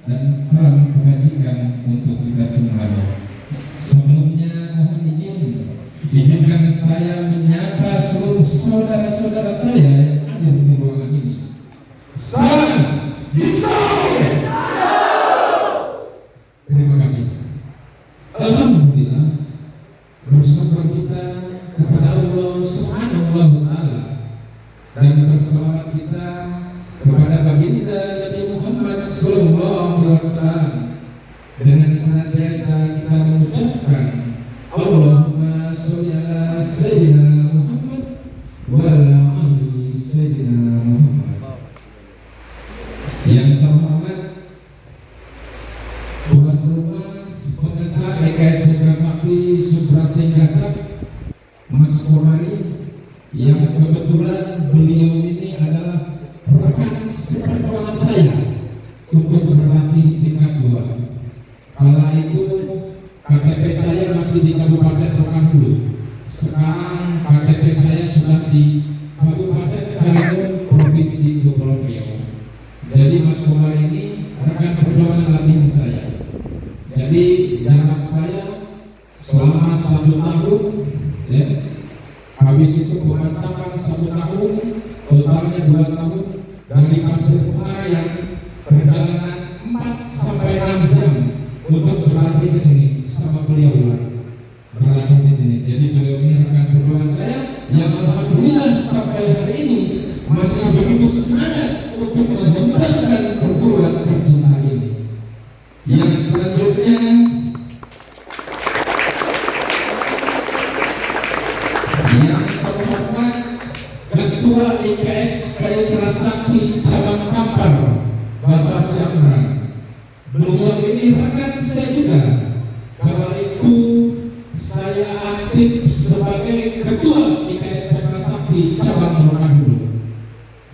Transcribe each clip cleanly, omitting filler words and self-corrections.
dan salam kebajikan untuk kita semuanya. Sebelumnya mohon izinkan saya menyapa seluruh saudara-saudara saya yang ada di ruangan ini. Salam Jimsau. Terima kasih. Alhamdulillah, bersyukur kita kepada Allah Subhanahu wa Ta'ala dan berselawat kita kepada baginda Nabi Muhammad sallallahu alaihi wasallam dengan senantiasa kita mengucapkan Allahumma sholli ala sayyidina Muhammad wa ala ali sayyidina Muhammad. Yang terhormat tuan rumah pengesah EKS Megasakti Subranting Gasap Mas Komari, yang kebetulan beliau ini adalah rekan seperjuangan saya untuk berlatih tingkat 2. Kala itu KTP saya masih di Kabupaten Rokan Hulu. Sekarang KTP saya sudah di Kabupaten Karimun, Provinsi Kepulauan Riau. Jadi Mas Komar ini rekan perjuangan latihan saya. Jadi jarak saya selama 1 tahun, ya. Habis itu pemantapan 1 tahun, totalnya 2 tahun dari Pasir Utara yang perjalanan 4 sampai 6 jam untuk berlatih di sini sama beliau berlatih di sini. Jadi beliau ini rekan perjuangan saya yang alhamdulillah sampai hari ini masih begitu semangat untuk mengembangkan perguruan tercinta ini. Yang selanjutnya yang terhormat Ketua IKS Payudara Sakti Cabang Kampar Bapak Syamran. Beliau ini rekan saya juga. Kala itu saya aktif sebagai Ketua IKS Payudara Sakti Cabang Rokan Hulu.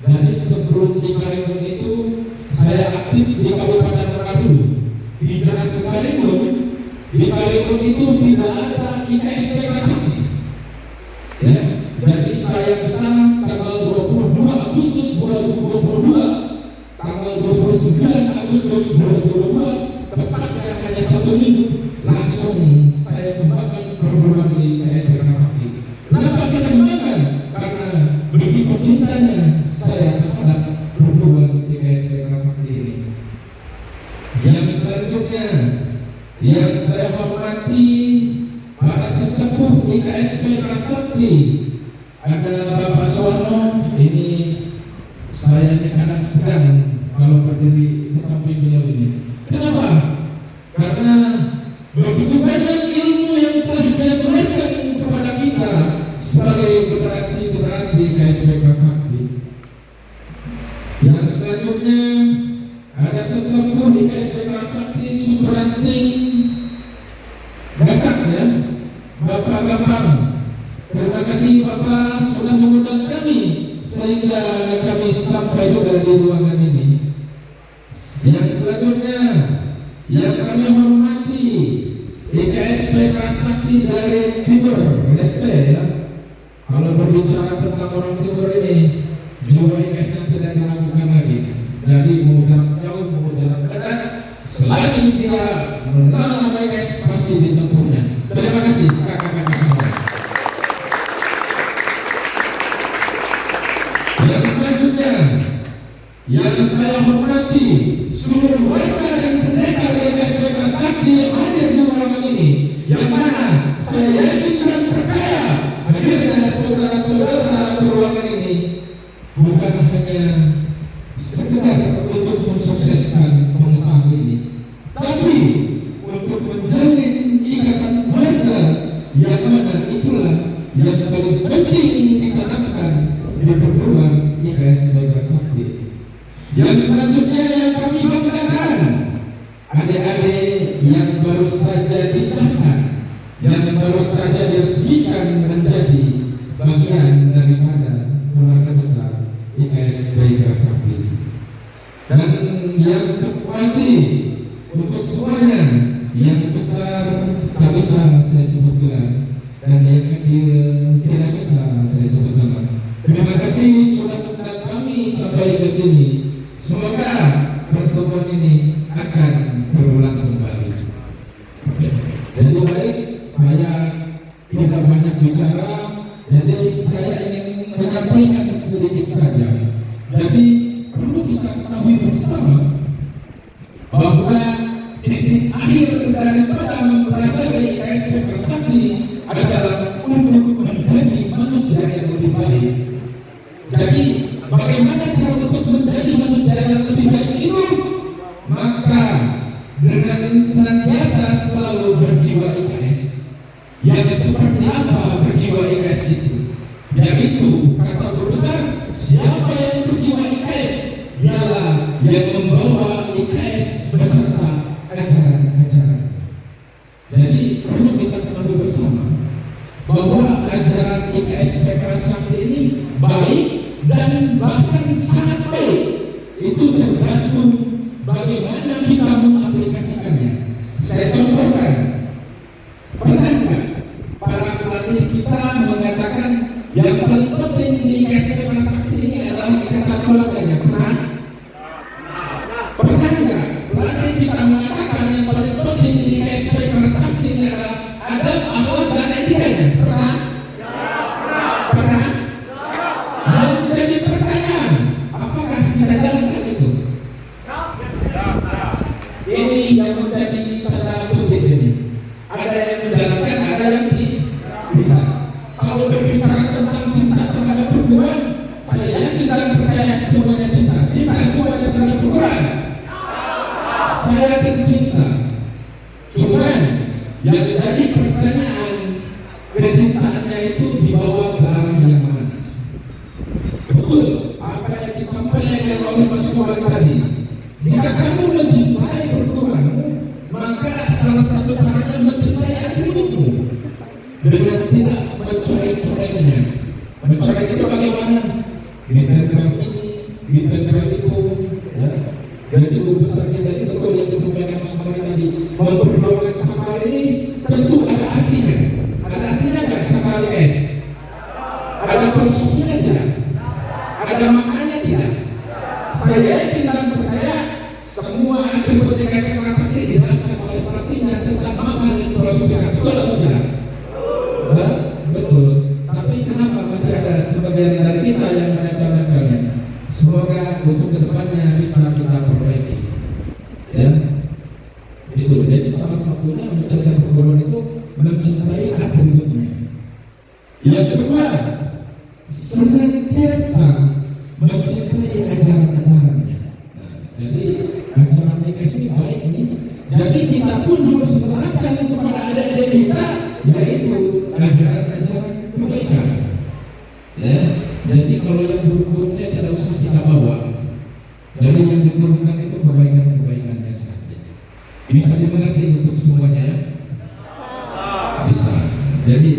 Jadi sebelum di Karimun itu saya aktif di Kabupaten Rokan Hulu. Di jalan ke Karimun, di Karimun itu tidak ada IKS Payudara Sakti. Ya, jadi saya kesana tanggal 22 Agustus 2022, tanggal 29 Agustus 2022, tepatnya hanya 1 minggu, langsung saya kembangkan perguruan di IKS Payudara Sakti. Kenapa kita kembangkan? Karena begitu cintanya saya terhadap perguruan IKS Payudara Sakti ini. Yang selanjutnya, yang saya hormati para sesepuh IKS Payudara Sakti adalah Bapak Suwarno. Ini saya ini kadang sedang kalau berdiri di samping beliau ini. Kenapa? Karena begitu banyak ilmu yang telah dia berikan kepada kita sebagai generasi-generasi IKS Payudara Sakti. Yang selanjutnya ada sesepuh IKS Payudara Sakti Subranting Gasap, ya, Bapak Gampang. Terima kasih Bapak sudah mengundang kami sehingga kami sampai juga di ruangan ini. Yang selanjutnya yang kami hormati IKS Payudara Sakti dari Timur Leste, ya. Kalau berbicara tentang orang Timur ini, jiwa IKS-nya tidak diragukan lagi. Jadi mau jarak jauh, mau jarak dekat, selagi dia mengenal nama IKS pasti ditempuhnya. Terima kasih kakak-kakak semua. Yang selanjutnya yang saya hormati seluruh warga dan pendekar IKS Payudara Sakti yang hadir di ruangan ini, yang mana saya yakin dan percaya hadirnya saudara-saudara di ruangan ini bukan hanya sekedar untuk mensukseskan pengusaha ini, tapi untuk menjalin ikatan keluarga yang mana itulah yang paling penting ditanamkan di perguruan IKS Payudara Sakti. Yang selanjutnya yang kami banggakan, adik-adik yang baru saja disahkan, yang baru saja diresmikan menjadi bagian daripada keluarga besar IKS Payudara Sakti. Dan yang terpati untuk semuanya, yang besar tak bisa saya sebutkan dan yang kecil tidak bisa saya sebutkan. Terima kasih sudah mengundang kami sampai ke sini. Semoga pertemuan ini akan bahwa titik akhir daripada mempelajari IKS Trisakti adalah untuk menjadi manusia yang lebih baik. Jadi bagaimana cara untuk menjadi manusia yang lebih baik itu? Maka dengan senantiasa selalu berjiwa IKS. Yang seperti apa berjiwa IKS itu? Yaitu kata berusaha, siapa yang berjiwa IKS ialah yang membawa IKS beserta ajaran-ajaran. Jadi perlu kita ketahui bersama bahwa ajaran IKS Trisakti ini baik dan bahkan sangat baik. Itu tergantung bagaimana kita mengaplikasikannya. Saya contohkan, pernah nggak para pelatih kita mengatakan yang paling penting di IKS Trisakti ini adalah ikatan keluarganya? Pernah? Pernah nggak pelatih kita mengatakan yang paling penting di IKS Trisakti ini adalah adab, akhlak, dan etikanya? Pernah? Pernah? Yang menjadi pertanyaan, apakah kita jalankan itu? Ini yang menjadi tanda kutip ini. Ada yang menjalankan, ada yang tidak. Kalau berbicara tentang cinta terhadap perempuan, saya yakin dan percaya semuanya cinta. Cinta semuanya terhadap perempuan. Saya yakin cinta. Cuman yang menjadi pertanyaan, kecintaannya itu dibawa ke arah yang mana? Betul apa yang disampaikan oleh Mas Kuat tadi. Jika kamu mencintai perempuanmu, maka salah satu caranya mencintai atributmu dengan tidak mencoreng-corengnya. Mencoreng itu bagaimana? Ditempel ini, ditempel itu, ya. Jadi guru besar kita itu betul yang disampaikan Mas Kuat tadi. Memperjuangkan sakral ini tentu ada artinya. Ada artinya nggak sakral IKS? Ada filosofinya tidak? Ada maknanya tidak? Saya yakin dan percaya semua atribut IKS Trisakti dijelaskan oleh pelatihnya tentang makna dan filosofinya. Betul atau tidak? Betul. Tapi kenapa masih ada sebagian dari kita yang menempel-nempelnya? Semoga untuk kedepannya bisa kita perbaiki. Ya, itu. Jadi salah satunya mencintai perguruan itu mencintai atributnya. Yang kedua, senantiasa mencintai ajaran-ajarannya. Jadi ajaran IKS ini baik ini. Jadi kita pun harus menerapkan kepada adik-adik kita, yaitu ajaran-ajaran kebaikan. Ya, jadi kalau yang buruk-buruknya tidak usah kita bawa. Jadi yang diturunkan itu kebaikan-kebaikannya saja. Bisa dimengerti untuk semuanya ya? Bisa. Jadi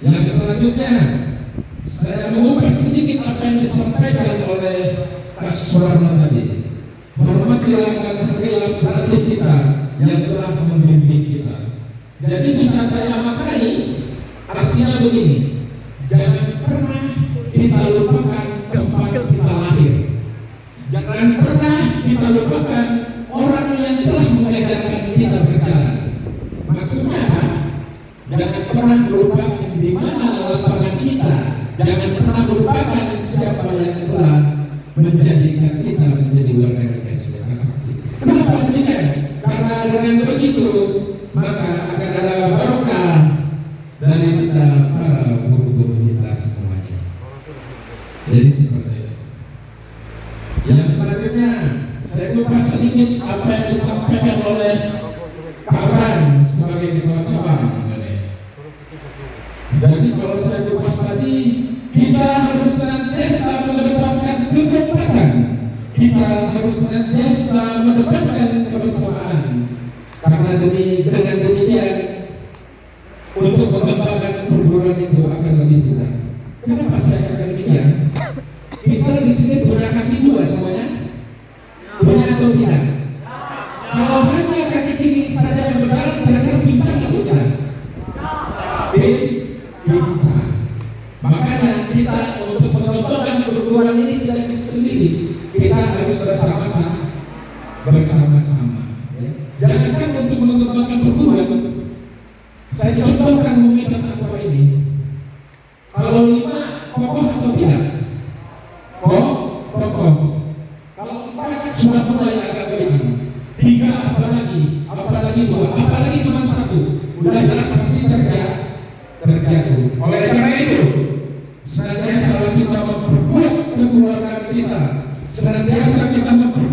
yang selanjutnya saya mengubah sedikit apa yang disampaikan oleh Kak Suwarno tadi. Hormatilah dan hargailah pelatih kita yang telah membimbing kita. Jadi bisa saya maknai artinya begini. Jangan pernah kita lupakan tempat kita lahir. Jangan pernah kita lupakan orang yang telah mengajarkan kita berjalan. Maksudnya apa? Jangan pernah melupakan di mana lapangan kita. Jangan pernah melupakan siapa yang telah menjadikan kita menjadi warga IKS Trisakti. Kenapa demikian? Karena dengan begitu maka akan ada barokah dari kita para guru-guru kita semuanya. Jadi seperti itu. Yang selanjutnya saya lupa sedikit apa yang disampaikan oleh Kak Ran sebagai ketua cabang. Jadi kalau saya lupa tadi, kita harus senantiasa mengedepankan kekompakan. Kita harus senantiasa mengedepankan kebersamaan. Karena dengan demikian untuk mengembangkan perguruan itu akan lebih mudah. Kenapa saya katakan demikian? Kita di sini punya kaki dua semuanya, punya atau tidak? Kalau hanya kaki kiri saja yang berjalan, kira-kira pincang atau tidak? Pincang. Makanya kita untuk mengembangkan perguruan ini tidak sendiri, kita harus bersama-sama. Jangankan untuk mengembangkan perguruan, saya contohkan memegang aqua ini. Kalau 5 kokoh atau tidak? Kokoh. Kalau 4 sudah mulai agak begini. tiga apalagi dua, apalagi cuma satu, udah jelas pasti terjatuh. Oleh karena itu, senantiasa kita memperkuat kekeluargaan kita, senantiasa kita memperkuat